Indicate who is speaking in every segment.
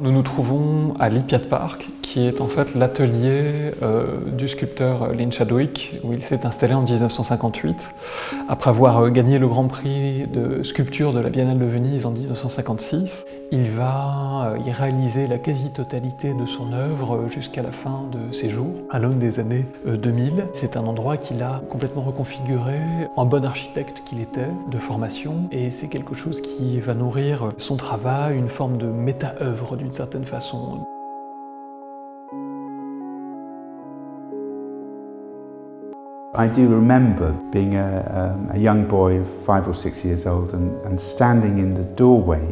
Speaker 1: Nous nous trouvons à Lippiatt Park, qui est en fait l'atelier du sculpteur Lynn Chadwick, où il s'est installé en 1958, après avoir gagné le Grand Prix de sculpture de la Biennale de Venise en 1956. Il va y réaliser la quasi-totalité de son œuvre jusqu'à la fin de ses jours, à l'aune des années 2000. C'est un endroit qu'il a complètement reconfiguré en bon architecte qu'il était, de formation, et c'est quelque chose qui va nourrir son travail, une forme de méta-œuvre d'une certaine façon.
Speaker 2: I do remember being a young boy of 5 or 6 years old and standing in the doorway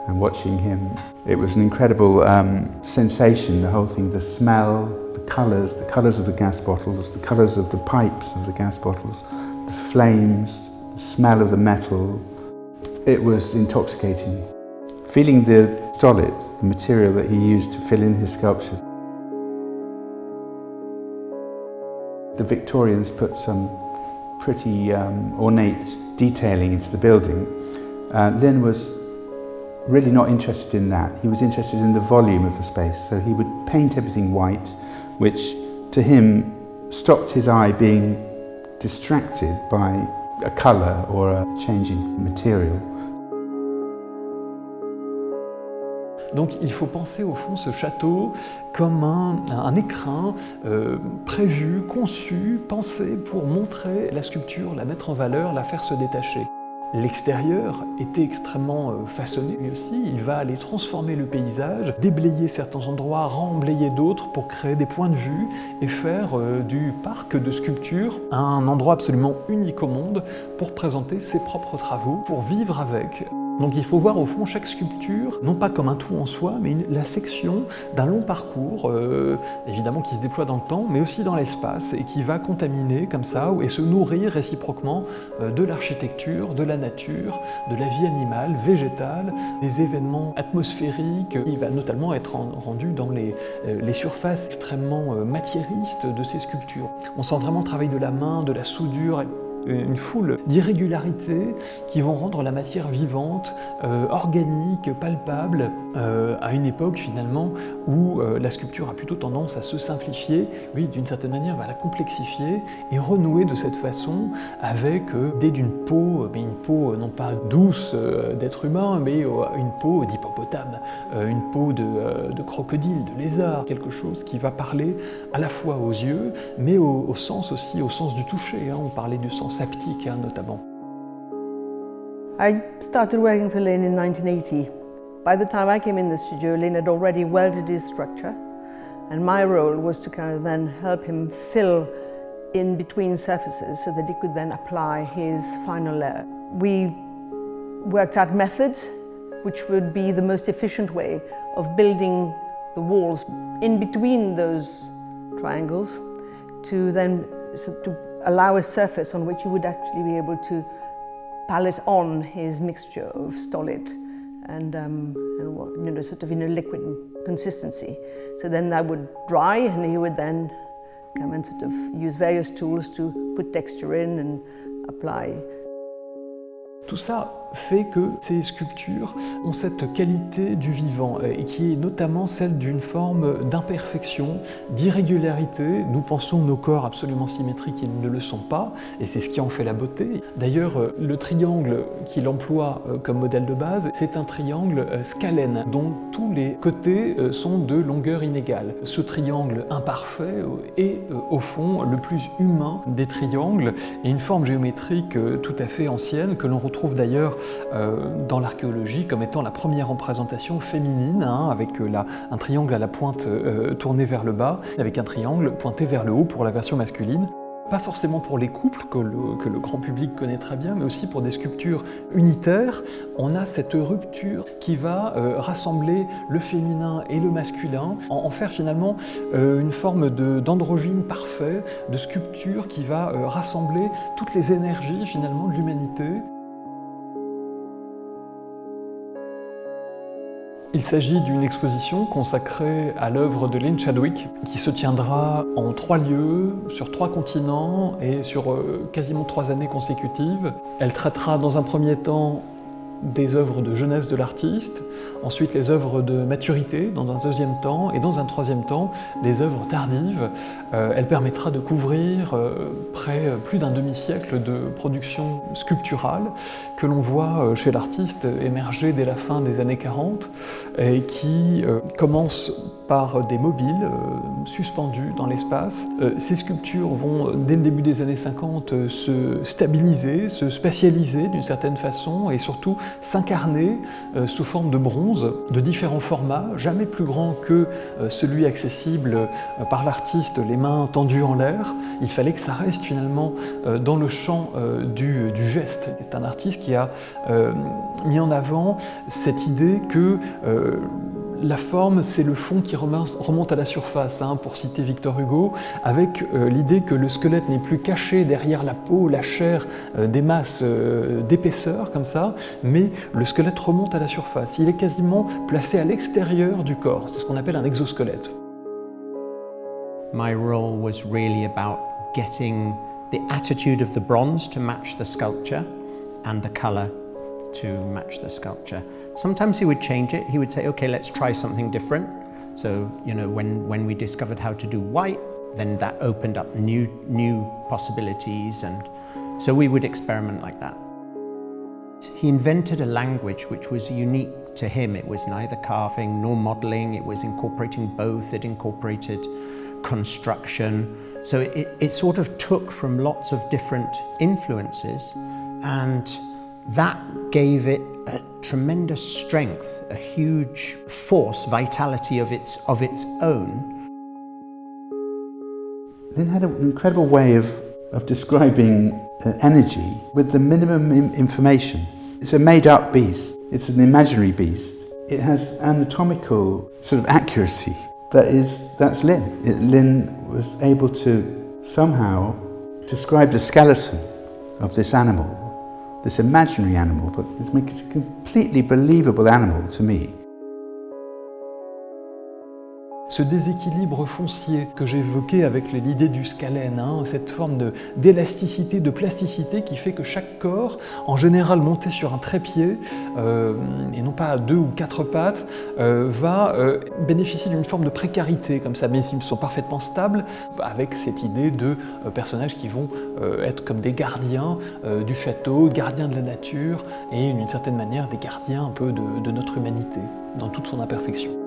Speaker 2: and watching him. It was an incredible sensation, the whole thing, the smell, the colours of the gas bottles, the colours of the pipes of the gas bottles, the flames, the smell of the metal. It was intoxicating. Feeling the solid, the material that he used to fill in his sculptures. The Victorians put some pretty ornate detailing into the building. Lynn was really not interested in that. He was interested in the volume of the space, so he would paint everything white, which to him stopped his eye being distracted by a colour or a changing material.
Speaker 1: Donc il faut penser au fond ce château comme un écrin prévu, conçu, pensé pour montrer la sculpture, la mettre en valeur, la faire se détacher. L'extérieur était extrêmement façonné lui aussi, il va aller transformer le paysage, déblayer certains endroits, remblayer d'autres pour créer des points de vue et faire du parc de sculpture un endroit absolument unique au monde pour présenter ses propres travaux, pour vivre avec. Donc il faut voir au fond chaque sculpture, non pas comme un tout en soi, mais la section d'un long parcours, évidemment qui se déploie dans le temps, mais aussi dans l'espace, et qui va contaminer comme ça, et se nourrir réciproquement de l'architecture, de la nature, de la vie animale, végétale, des événements atmosphériques. Il va notamment être rendu dans les surfaces extrêmement matiéristes de ces sculptures. On sent vraiment le travail de la main, de la soudure, une foule d'irrégularités qui vont rendre la matière vivante, organique, palpable, à une époque finalement où la sculpture a plutôt tendance à se simplifier, oui, d'une certaine manière va la complexifier et renouer de cette façon avec l'idée d'une peau, mais une peau non pas douce d'être humain, mais une peau d'hippopotame, une peau de crocodile, de lézard, quelque chose qui va parler à la fois aux yeux, mais au sens aussi, au sens du toucher, hein, on parlait du sens haptique notamment.
Speaker 3: I started working for Lynn in 1980. By the time I came in the studio, Lynn had already welded his structure, and my role was to kind of then help him fill in between surfaces so that he could then apply his final layer. We worked out methods which would be the most efficient way of building the walls in between those triangles to then to allow a surface on which you would actually be able to palette on his mixture of stolid and you know, sort of in a liquid consistency. So then that would dry, and he would then come and sort of use various tools to put texture in and apply.
Speaker 1: Tout ça fait que ces sculptures ont cette qualité du vivant et qui est notamment celle d'une forme d'imperfection, d'irrégularité. Nous pensons nos corps absolument symétriques, ils ne le sont pas, et c'est ce qui en fait la beauté. D'ailleurs, le triangle qu'il emploie comme modèle de base, c'est un triangle scalène, dont tous les côtés sont de longueur inégale. Ce triangle imparfait est au fond le plus humain des triangles, et une forme géométrique tout à fait ancienne que l'on retrouve d'ailleurs dans l'archéologie comme étant la première représentation féminine, hein, avec un triangle à la pointe tournée vers le bas, avec un triangle pointé vers le haut pour la version masculine. Pas forcément pour les couples que le grand public connaît très bien, mais aussi pour des sculptures unitaires. On a cette rupture qui va rassembler le féminin et le masculin, en faire finalement une forme d'androgyne parfait, de sculpture qui va rassembler toutes les énergies finalement de l'humanité. Il s'agit d'une exposition consacrée à l'œuvre de Lynn Chadwick qui se tiendra en 3 lieux, sur 3 continents et sur quasiment 3 années consécutives. Elle traitera dans un premier temps des œuvres de jeunesse de l'artiste, ensuite les œuvres de maturité dans un deuxième temps, et dans un troisième temps, les œuvres tardives. Elle permettra de couvrir plus d'un demi-siècle de production sculpturale que l'on voit chez l'artiste émerger dès la fin des années 40 et qui commence par des mobiles suspendus dans l'espace. Ces sculptures vont, dès le début des années 50, se stabiliser, se spatialiser d'une certaine façon et surtout s'incarner sous forme de bronze de différents formats, jamais plus grand que celui accessible par l'artiste, les mains tendues en l'air. Il fallait que ça reste finalement dans le champ du geste. C'est un artiste qui a mis en avant cette idée que la forme, c'est le fond qui remonte à la surface, pour citer Victor Hugo, avec l'idée que le squelette n'est plus caché derrière la peau, la chair, des masses d'épaisseur comme ça, mais le squelette remonte à la surface. Il est quasiment placé à l'extérieur du corps, c'est ce qu'on appelle un exosquelette.
Speaker 4: My role was really about getting the attitude of the bronze to match the sculpture and the colour to match the sculpture. Sometimes he would change it. He would say, okay, let's try something different. So, you know, when we discovered how to do white, then that opened up new possibilities, and so we would experiment like that. He invented a language which was unique to him. It was neither carving nor modelling. It was incorporating both. It incorporated construction. So it sort of took from lots of different influences, and that gave it a tremendous strength, a huge force, vitality of its own.
Speaker 2: Lynn had an incredible way of describing energy with the minimum information. It's a made-up beast. It's an imaginary beast. It has anatomical sort of accuracy. That's Lynn. Lynn was able to somehow describe the skeleton of this animal, this imaginary animal, but it makes it a completely believable animal to me.
Speaker 1: Ce déséquilibre foncier que j'évoquais avec l'idée du scalène, cette forme d'élasticité, de plasticité qui fait que chaque corps, en général monté sur un trépied, et non pas à 2 ou 4 pattes, va bénéficier d'une forme de précarité comme ça, mais ils sont parfaitement stables, avec cette idée de personnages qui vont être comme des gardiens du château, gardiens de la nature, et d'une certaine manière des gardiens un peu de notre humanité, dans toute son imperfection.